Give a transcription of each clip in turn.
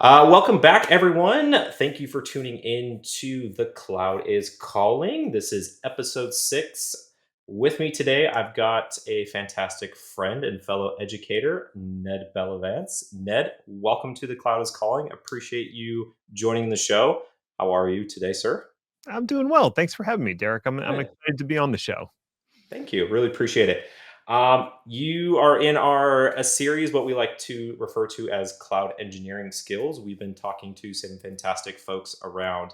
Welcome back, everyone. Thank you for tuning in to The Cloud is Calling. This is episode 6. With me today, I've got a fantastic friend and fellow educator, Ned Bellavance. Ned, welcome to The Cloud is Calling. Appreciate you joining the show. How are you today, sir? I'm doing well. Thanks for having me, Derek. I'm Good. excited to be on the show. Thank you. Really appreciate it. You are in our a series, what we like to refer to as cloud engineering skills. We've been talking to some fantastic folks around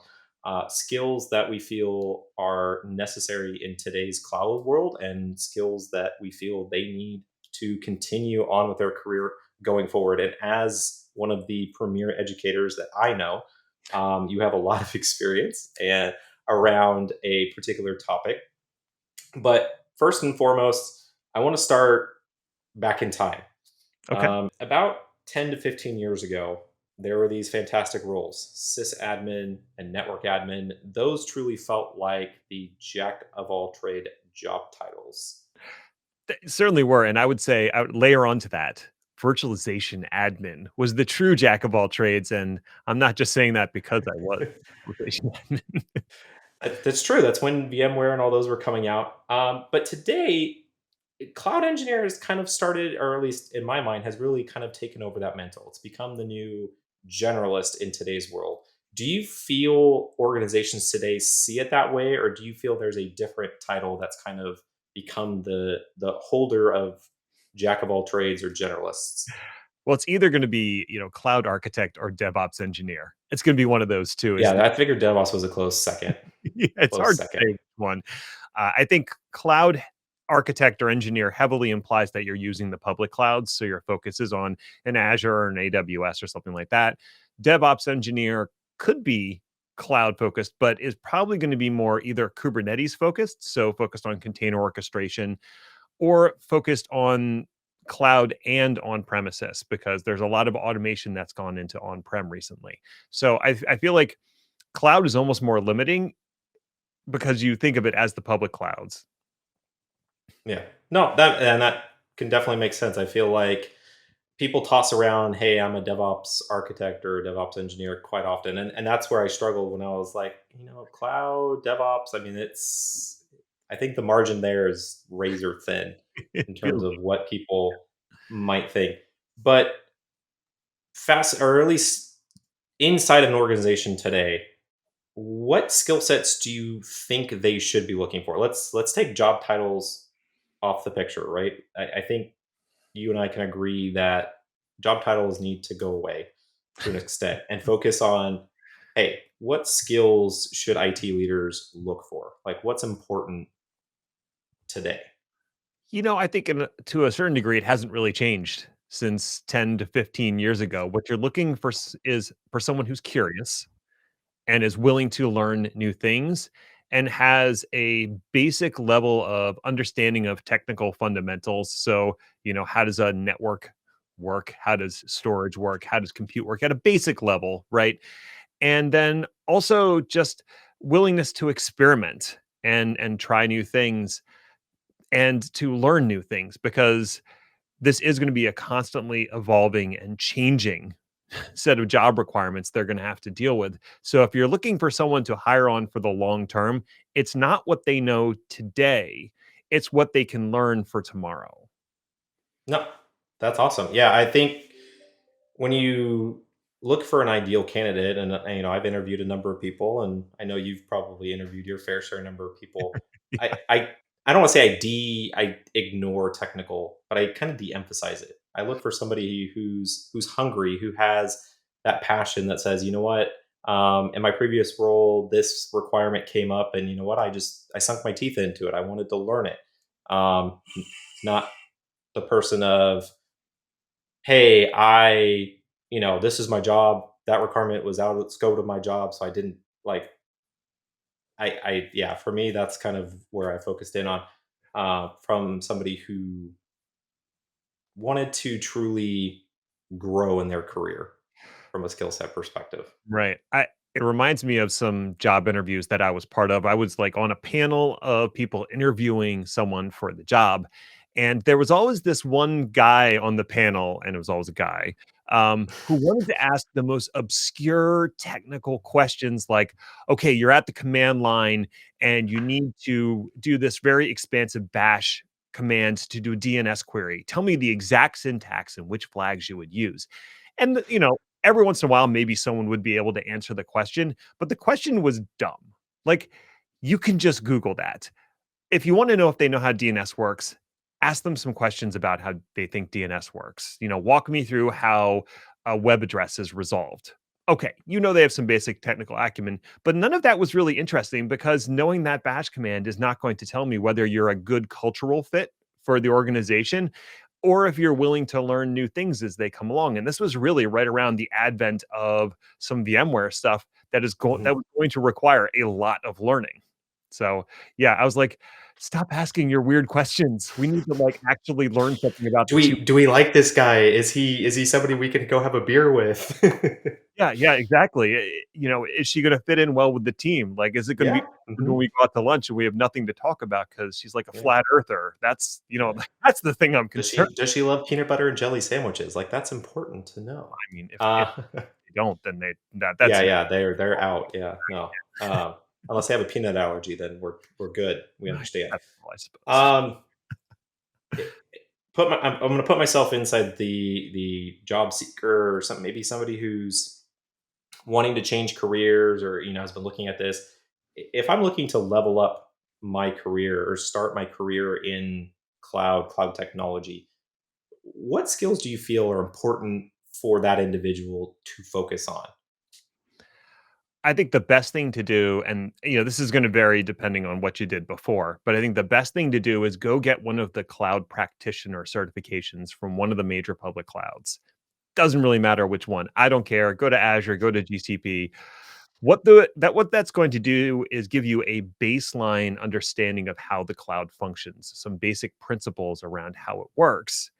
skills that we feel are necessary in today's cloud world and skills that we feel they need to continue on with their career going forward. And as one of the premier educators that I know, you have a lot of experience and around a particular topic. But first and foremost, I want to start back in time. Okay. About 10 to 15 years ago, there were these fantastic roles, sysadmin and network admin. Those truly felt like the jack of all trade job titles. Certainly were. And I would say I would layer onto that. Virtualization admin was the true jack of all trades. And I'm not just saying that because I was virtualization admin. That's true. That's when VMware and all those were coming out. But today, cloud engineers kind of started, or at least in my mind, has really kind of taken over that mantle. It's become the new generalist in today's world. Do you feel organizations today see it that way, or do you feel there's a different title that's kind of become the holder of jack of all trades or generalists? Well, it's either going to be, cloud architect or DevOps engineer. It's going to be one of those two. Yeah, I figured DevOps was a close second. Yeah, it's Close hard to second. say which one. I think cloud architect or engineer heavily implies that you're using the public clouds, so your focus is on an Azure or an AWS or something like that. DevOps engineer could be cloud focused, but is probably going to be more either Kubernetes focused, so focused on container orchestration, or focused on cloud and on premises because there's a lot of automation that's gone into on prem recently. So I feel like cloud is almost more limiting because you think of it as the public clouds. Yeah. No, that can definitely make sense. I feel like people toss around, "Hey, I'm a DevOps architect or a DevOps engineer" quite often, and that's where I struggled when I was like, cloud DevOps. I mean, I think the margin there is razor thin It in terms feels of what people might think. But fast, or at least inside of an organization today, what skill sets do you think they should be looking for? Let's take job titles off the picture, right? I think you and I can agree that job titles need to go away to an extent and focus on, hey, what skills should IT leaders look for? Like, what's important today? I think to a certain degree, it hasn't really changed since 10 to 15 years ago. What you're looking for is for someone who's curious and is willing to learn new things and has a basic level of understanding of technical fundamentals. So, how does a network work? How does storage work? How does compute work at a basic level, right? And then also just willingness to experiment and try new things and to learn new things because this is going to be a constantly evolving and changing set of job requirements they're going to have to deal with. So if you're looking for someone to hire on for the long term, it's not what they know today, it's what they can learn for tomorrow. No, that's awesome. Yeah, I think when you look for an ideal candidate, and I've interviewed a number of people, and I know you've probably interviewed your fair share number of people. I I I don't want to say I ignore technical, but I kind of de-emphasize it. I look for somebody who's hungry, who has that passion that says, you know what, in my previous role, this requirement came up, and you know what, I sunk my teeth into it. I wanted to learn it. Not the person of, hey, this is my job. That requirement was out of the scope of my job, so I didn't like. Yeah, for me, that's kind of where I focused in on, from somebody who wanted to truly grow in their career from a skill set perspective. Right. It reminds me of some job interviews that I was part of. I was like on a panel of people interviewing someone for the job. And there was always this one guy on the panel, and it was always a guy, who wanted to ask the most obscure technical questions like, okay, you're at the command line and you need to do this very expansive bash command to do a DNS query. Tell me the exact syntax and which flags you would use. And, every once in a while, maybe someone would be able to answer the question, but the question was dumb. Like, you can just Google that. If you want to know if they know how DNS works, ask them some questions about how they think DNS works. Walk me through how a web address is resolved. Okay, they have some basic technical acumen, but none of that was really interesting because knowing that bash command is not going to tell me whether you're a good cultural fit for the organization or if you're willing to learn new things as they come along. And this was really right around the advent of some VMware stuff that Mhm. was going to require a lot of learning. So, yeah, I was like, "Stop asking your weird questions. We need to, actually learn something about Do this we do we like this guy? Is he somebody we can go have a beer with? Yeah, yeah, exactly. Is she gonna fit in well with the team? Like, is it gonna be Yeah. when Mhm. we go out to lunch and we have nothing to talk about because she's like a Yeah, flat earther? That's, yeah. that's the thing I'm Does concerned. she love peanut butter and jelly sandwiches? Like, that's important to know. I mean, if Uh, they don't, then yeah, that's yeah, they're out, yeah, no. Unless they have a peanut allergy, then we're good, we understand. acceptable, I suppose. Um, it I'm gonna put myself inside the job seeker or something, maybe somebody who's wanting to change careers or, has been looking at this. If I'm looking to level up my career or start my career in cloud technology, what skills do you feel are important for that individual to focus on? I think the best thing to do, and this is going to vary depending on what you did before, but I think the best thing to do is go get one of the cloud practitioner certifications from one of the major public clouds. Doesn't really matter which one. I don't care. Go to Azure, go to GCP. What that's going to do is give you a baseline understanding of how the cloud functions, some basic principles around how it works.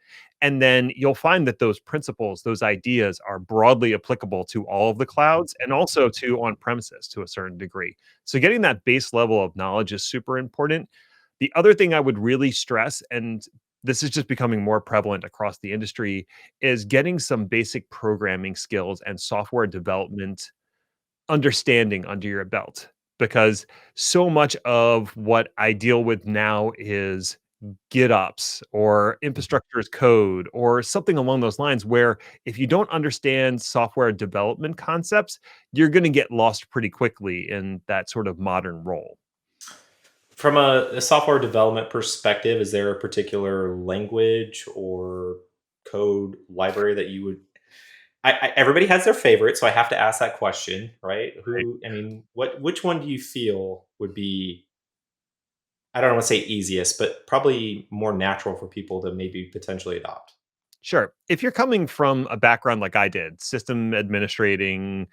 And then you'll find that those principles, those ideas are broadly applicable to all of the clouds and also to on premises to a certain degree. So getting that base level of knowledge is super important. The other thing I would really stress, and this is just becoming more prevalent across the industry, is getting some basic programming skills and software development understanding under your belt, because so much of what I deal with now is GitOps or Mhm. infrastructure as code or something along those lines, where if you don't understand software development concepts, you're going to get lost pretty quickly in that sort of modern role. From a software development perspective, is there a particular language or code library that you would everybody has their favorite, so I have to ask that question, right? Right. I mean, which one do you feel would be, I don't want to say easiest, but probably more natural for people to maybe potentially adopt? Sure. If you're coming from a background like I did, system administrating,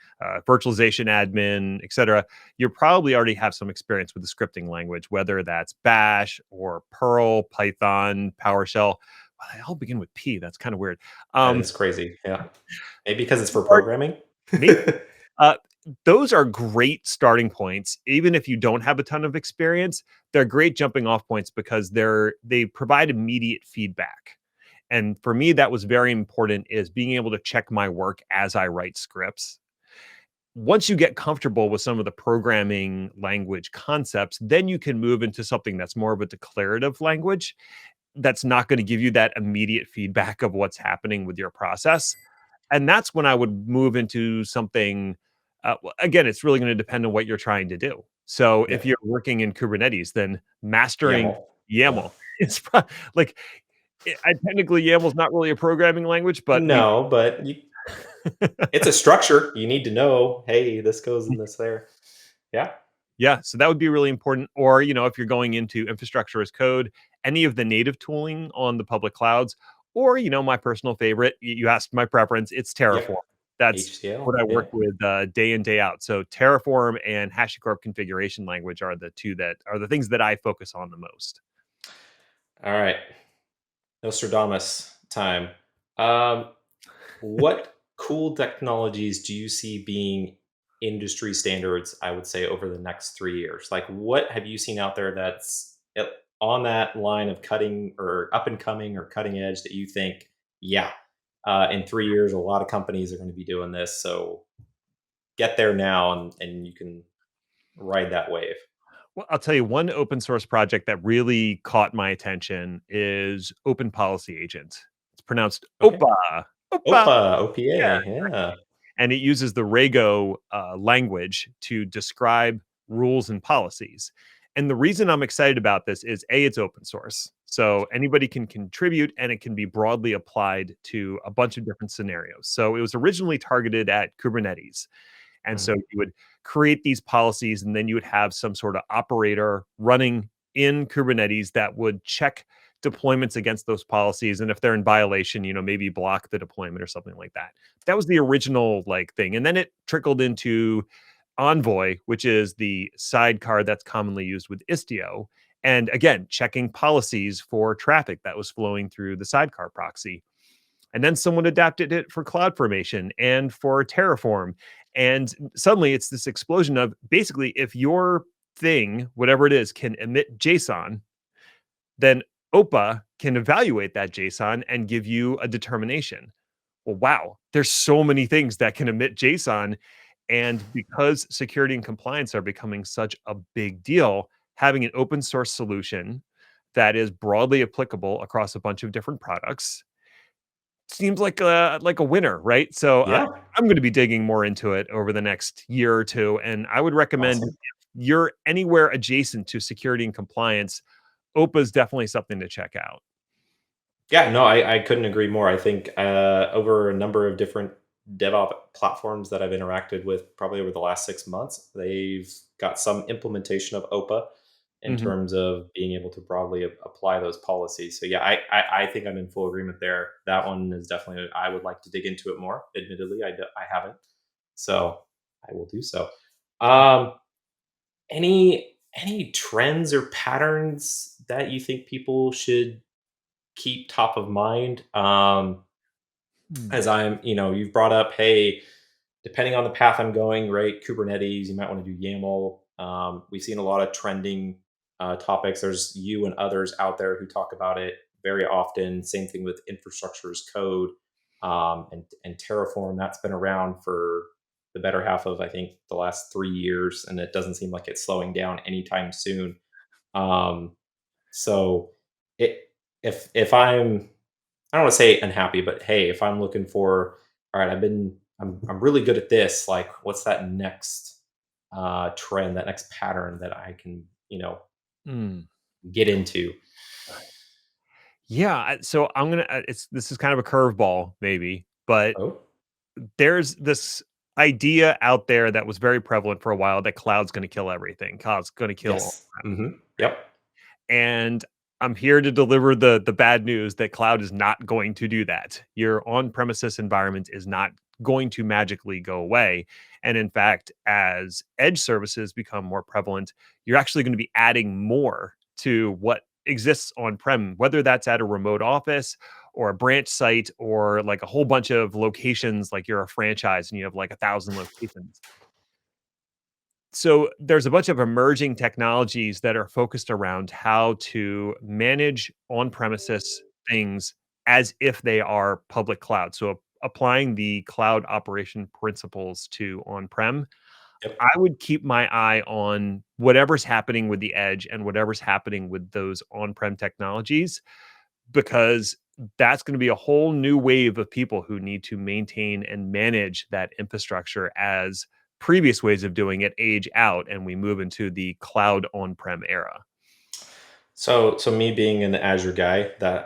virtualization admin, etc., you probably already have some experience with the scripting language, whether that's Bash or Perl, Python, PowerShell. Well, they all begin with P. That's kind of weird. That Um, is crazy. Yeah. Maybe because it's for or programming? maybe uh, those are great starting points, even if you don't have a ton of experience. They're great jumping off points because they provide immediate feedback. And for me, that was very important, is being able to check my work as I write scripts. Once you get comfortable with some of the programming language concepts, then you can move into something that's more of a declarative language that's not going to give you that immediate feedback of what's happening with your process. And that's when I would move into something. Again, it's really going to depend on what you're trying to do. So Yeah. if you're working in Kubernetes, then mastering YAML. Yeah. YAML is like, technically YAML's not really a programming language, but we No, but it's a structure. You need to know, hey, this goes in this there. Yeah. yeah, so that would be really important. Or, if you're going into infrastructure as code, any of the native tooling on the public clouds, or, my personal favorite, you asked my preference, it's Terraform. Yep. That's HCL. what I Yeah. work with day in, day out. So Terraform and Hashicorp configuration language are the two that are the things that I focus on the most. All right. Nostradamus time. Um, what cool technologies do you see being industry standards, I would say, over the next 3 years? Like, what have you seen out there that's on that line of cutting or up and coming or cutting edge that you think, yeah, In 3 years, a lot of companies are going to be doing this. So get there now, and you can ride that wave. Well, I'll tell you one open source project that really caught my attention is Open Policy Agent. It's pronounced Okay. OPA. OPA. OPA, Yeah. OPA. Yeah. And it uses the Rego language to describe rules and policies. And the reason I'm excited about this is A, it's open source. So anybody can contribute and it can be broadly applied to a bunch of different scenarios. So it was originally targeted at Kubernetes. And so Mhm. you would create these policies, and then you would have some sort of operator running in Kubernetes that would check deployments against those policies. And if they're in violation, maybe block the deployment or something like that. That was the original like thing. And then it trickled into Envoy, which is the sidecar that's commonly used with Istio. And again, checking policies for traffic that was flowing through the sidecar proxy. And then someone adapted it for CloudFormation and for Terraform. And suddenly it's this explosion of basically if your thing, whatever it is, can emit JSON, then OPA can evaluate that JSON and give you a determination. Well, wow, there's so many things that can emit JSON. And because security and compliance are becoming such a big deal, having an open source solution that is broadly applicable across a bunch of different products seems like a winner, right? So, Yeah. I'm gonna be digging more into it over the next year or 2, and I would recommend if Awesome. you're anywhere adjacent to security and compliance, OPA is definitely something to check out. Yeah, no, I couldn't agree more. I think over a number of different DevOps platforms that I've interacted with, probably over the last 6 months, they've got some implementation of OPA in Mhm. terms of being able to broadly apply those policies. So yeah, I think I'm in full agreement there. That one is definitely, I would like to dig into it more. Admittedly, I haven't, so I will do so. Um, any trends or patterns that you think people should keep top of mind? Hmm. As you've brought up, hey, depending on the path I'm going, right? Kubernetes, you might want to do YAML. We've seen a lot of trending topics. There's you and others out there who talk about it very often. Same thing with infrastructure as code, and Terraform. That's been around for the better half of, I think, the last 3 years, and it doesn't seem like it's slowing down anytime soon. Um, so, it if I don't want to say unhappy, but hey, if I'm looking for, all right, I'm really good at this. Like, what's that next trend, that next pattern that I can Mm. get into? Yeah, so I'm gonna it's this is kind of a curveball maybe, but Oh, there's this idea out there that was very prevalent for a while that cloud's gonna kill everything. Cloud's gonna kill all, yes, yep, and I'm here to deliver the bad news that cloud is not going to do that. Your on-premises environment is not going to magically go away. And in fact, as edge services become more prevalent, you're actually going to be adding more to what exists on-prem, whether that's at a remote office or a branch site or like a whole bunch of locations, like you're a franchise and you have like 1,000 locations. So there's a bunch of emerging technologies that are focused around how to manage on-premises things as if they are public cloud. So applying the cloud operation principles to on-prem, yep. I would keep my eye on whatever's happening with the edge and whatever's happening with those on-prem technologies because that's going to be a whole new wave of people who need to maintain and manage that infrastructure as previous ways of doing it age out and we move into the cloud on-prem era. So me being an Azure guy, that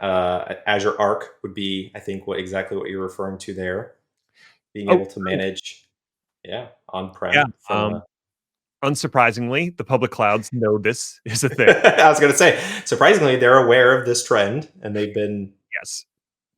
Azure Arc would be, I think, what you're referring to there, being Oh, able to great. manage, yeah, on Yeah. prem from a. Unsurprisingly, the public clouds know this is a thing. I was going to say, surprisingly, they're aware of this trend, and they've been. Yes.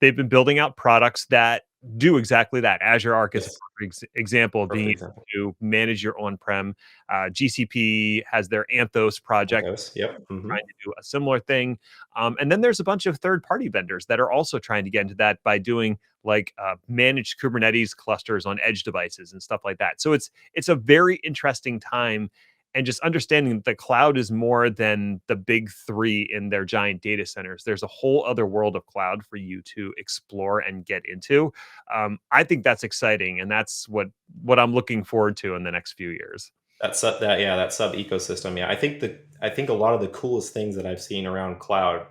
They've been building out products that do exactly that. Azure Arc is a Yes, perfect example of being perfect able example. to manage your on-prem. GCP has their Anthos project Anthos, yep. trying to do a similar thing. And then there's a bunch of third-party vendors that are also trying to get into that by doing like managed Kubernetes clusters on edge devices and stuff like that. So it's a very interesting time, and just understanding that the cloud is more than the big 3 in their giant data centers. There's a whole other world of cloud for you to explore and get into. I think that's exciting, and that's what I'm looking forward to in the next few years. That sub ecosystem. Yeah, I think a lot of the coolest things that I've seen around cloud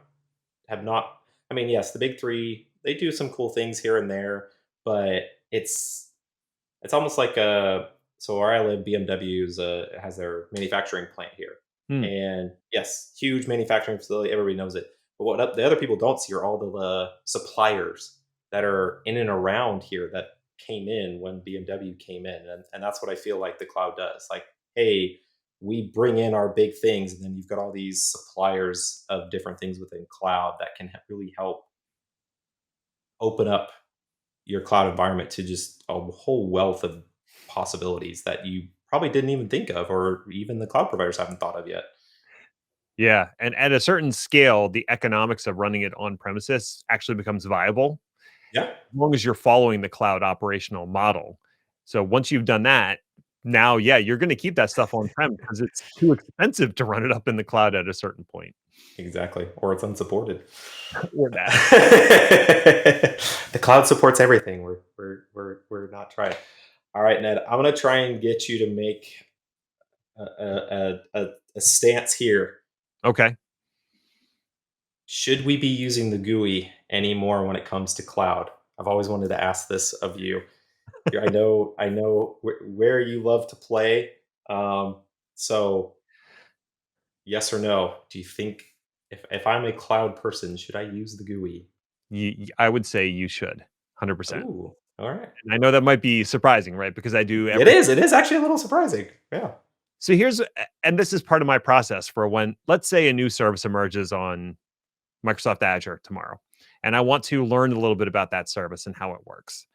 have not. I mean, yes, the big three, they do some cool things here and there, but it's it's almost like a so where I live, BMW's has their manufacturing plant here, Hmm. and yes, huge manufacturing facility. Everybody knows it. But the other people don't see are all the suppliers that are in and around here that came in when BMW came in, and that's what I feel like the cloud does. Like, hey, we bring in our big things, and then you've got all these suppliers of different things within cloud that can really help open up your cloud environment to just a whole wealth of possibilities that you probably didn't even think of, or even the cloud providers haven't thought of yet. Yeah, and at a certain scale, the economics of running it on premises actually becomes viable Yeah, as long as you're following the cloud operational model. So once you've done that, now, yeah, you're gonna keep that stuff on-prem because it's too expensive to run it up in the cloud at a certain point, exactly. Or it's unsupported. or that. The cloud supports everything. We're not trying. All right, Ned. I'm gonna try and get you to make a stance here. Okay. Should we be using the GUI anymore when it comes to cloud? I've always wanted to ask this of you. I know where you love to play. Um, so, yes or no? Do you think if I'm a cloud person, should I use the GUI? I would say you should, 100%. Ooh, all right. And I know that might be surprising, right? Because I do It everything. is. It is actually a little surprising. Yeah. So here's and this is part of my process for when, let's say, a new service emerges on Microsoft Azure tomorrow, and I want to learn a little bit about that service and how it works.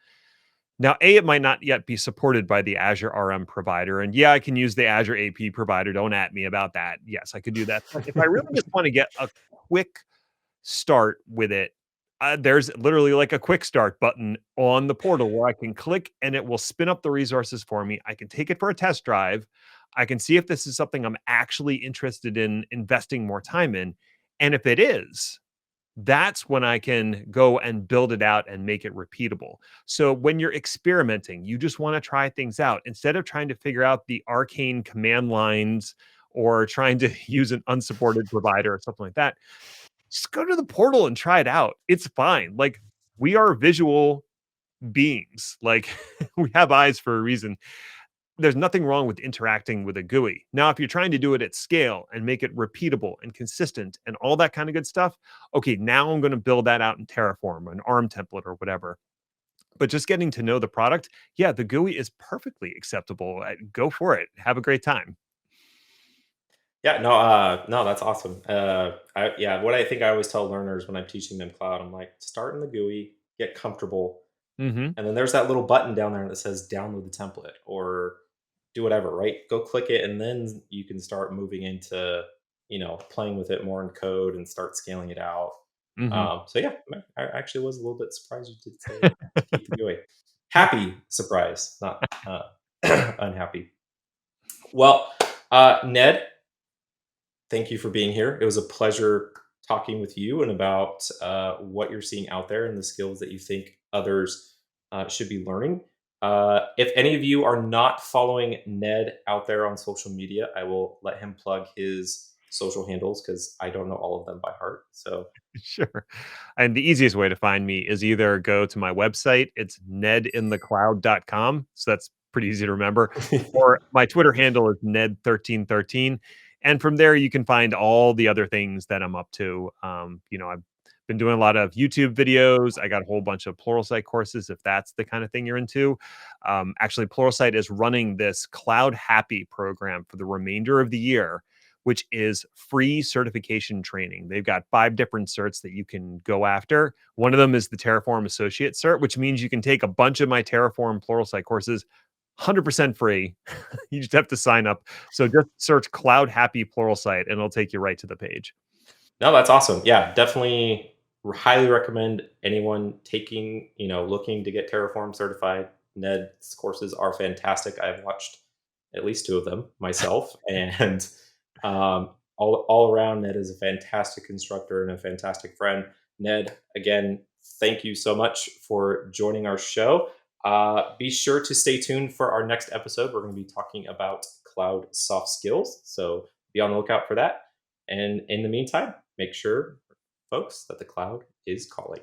Now, it might not yet be supported by the Azure RM provider, and yeah, I can use the Azure AP provider. Don't at me about that. Yes, I could do that. But if I really just want to get a quick start with it, there's literally like a quick start button on the portal where I can click and it will spin up the resources for me. I can take it for a test drive. I can see if this is something I'm actually interested in investing more time in. And if it is, that's when I can go and build it out and make it repeatable. So when you're experimenting, you just want to try things out instead of trying to figure out the arcane command lines or trying to use an unsupported provider or something like that. Just go to the portal and try it out. It's fine. Like, we are visual beings. Like, we have eyes for a reason. There's nothing wrong with interacting with a GUI. Now, if you're trying to do it at scale and make it repeatable and consistent and all that kind of good stuff, okay, now I'm going to build that out in Terraform, an ARM template or whatever. But just getting to know the product, yeah, the GUI is perfectly acceptable. Go for it. Have a great time. Yeah. No. No. That's awesome. What I think I always tell learners when I'm teaching them cloud, I'm like, start in the GUI, get comfortable, Hmm. and then there's that little button down there that says download the template or do whatever, right? Go click it, and then you can start moving into, playing with it more in code and start scaling it out. Hmm. So yeah, I actually was a little bit surprised you did say to keep the going. Happy surprise, not unhappy. Well, Ned, thank you for being here. It was a pleasure talking with you and about what you're seeing out there and the skills that you think others should be learning. If any of you are not following Ned out there on social media, I will let him plug his social handles because I don't know all of them by heart. So, Sure. And the easiest way to find me is either go to my website, it's nedinthecloud.com. So that's pretty easy to remember. Or my Twitter handle is ned1313. And from there, you can find all the other things that I'm up to. I've been doing a lot of YouTube videos. I got a whole bunch of Pluralsight courses if that's the kind of thing you're into. Actually, Pluralsight is running this Cloud Happy program for the remainder of the year, which is free certification training. They've got 5 different certs that you can go after. One of them is the Terraform Associate Cert, which means you can take a bunch of my Terraform Pluralsight courses 100% free. You just have to sign up. So just search Cloud Happy Pluralsight and it'll take you right to the page. no, that's awesome. Yeah, definitely highly recommend anyone looking to get Terraform certified. Ned's courses are fantastic. I've watched at least two of them myself, and all around, Ned is a fantastic instructor and a fantastic friend. Ned, again, thank you so much for joining our show. Be sure to stay tuned for our next episode. We're going to be talking about cloud soft skills, so be on the lookout for that. And in the meantime, make sure, folks, that the cloud is calling.